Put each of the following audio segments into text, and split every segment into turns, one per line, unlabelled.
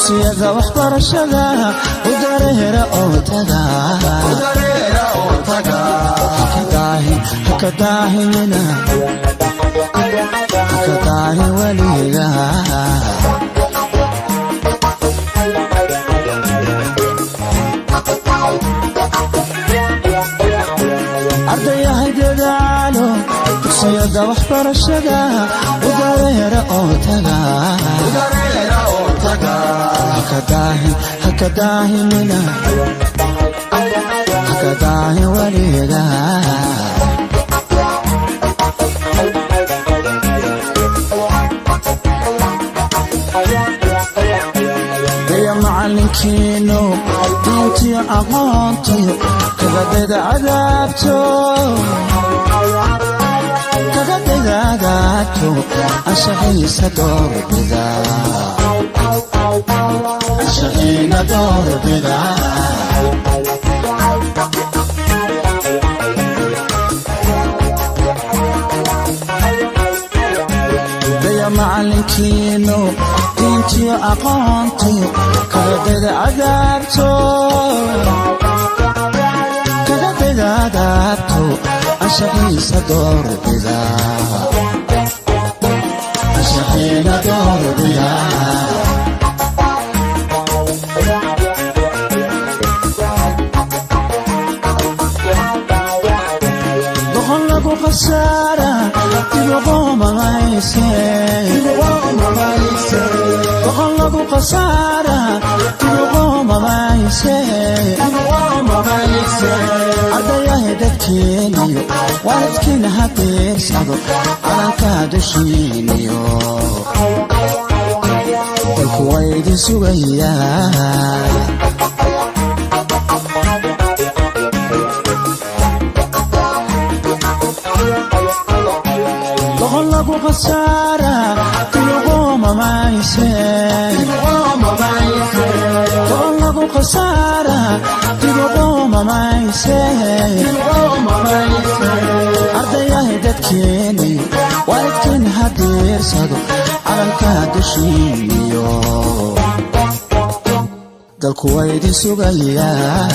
dugsiyada waxbarashada u dareera oo taga haka daahimina haka daahi weliga ardayahay dadaalo dugsiyada waxbarashada u dareera oo taga haka daahimina haka daahi weliga يا معلنكينو دينتي أغانتي كغدد عذابتو أشعي سدور بذا أشعي ندور بذا يا معلنكينو دينتي أقانتي كغدد عذابتو أشعي سدور بذا أشعي ندور بذا دخلنا خسارة تبقوا مغايسي دخلنا خسارة تبقوا مغايسي ardayahay dadkeeniyo waalidkiina ha fiirsado calankaa dushiiniyo dalku waa idin sugayaa doqon lagu khasaara tiluqooma mayse doqon lagu khasaara tiluqooma mayse ardayahay dadkeeniyo waalidkiina ha fiirsado calankaa dushiiniyo dalku waa idin sugayaa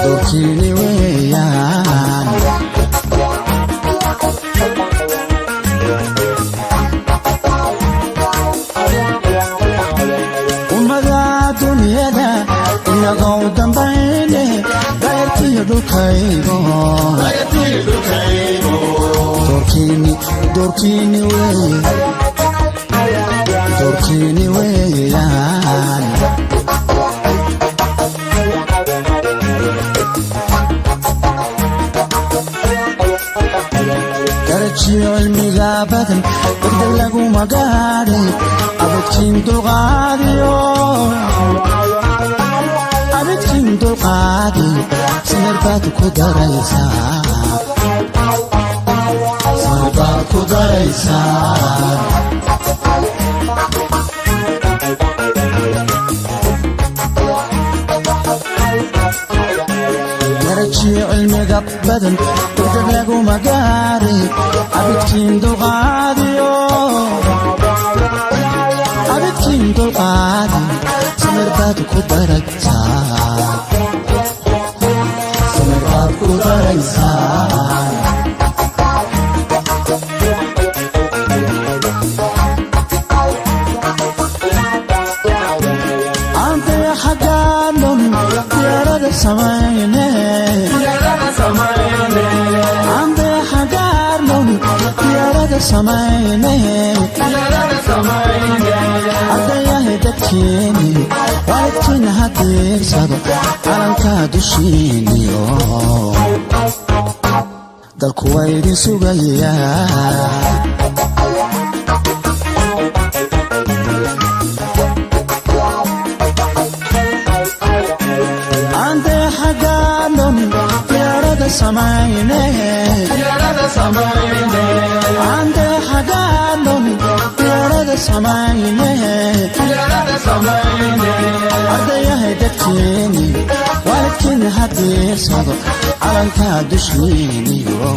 doorkiini weeyaan ummada dunyada inagoo dambayne dayrkiyo dhulkaygo doorkiini weeyaan darajiyo cilmiga badan degdeg laguma gaadhin abadkiin dulqaadiyo samir baad ku daraysaa darajiyo cilmiga badan degdeg laguma gaadhin abadkiin dulqaadiyo samir baad ku daraysaa samayne ande xagaarnon diyaarada samayne ardayahay dadkeeni waalidkiina ha diirsado calanka dushiiniyo dalku waa idin sugayaa samayne ande xagaarnon diyaarada samayne ardayahay dadkeeni waalidkiina ha diirsado calanka dushiiniyo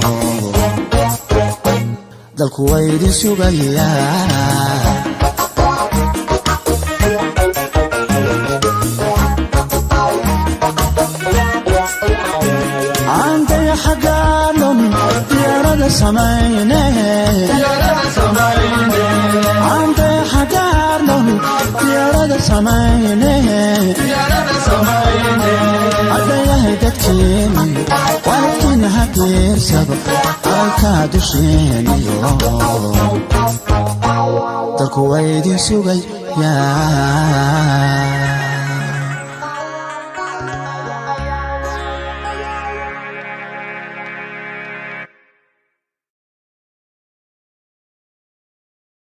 dalku waa idin sugayaa samayne ande xagaarnon diyaarada samayne ardayahay dadkeeni waalidkiina ha diirsado calanka dushiiniyo dalku waa idin sugayaa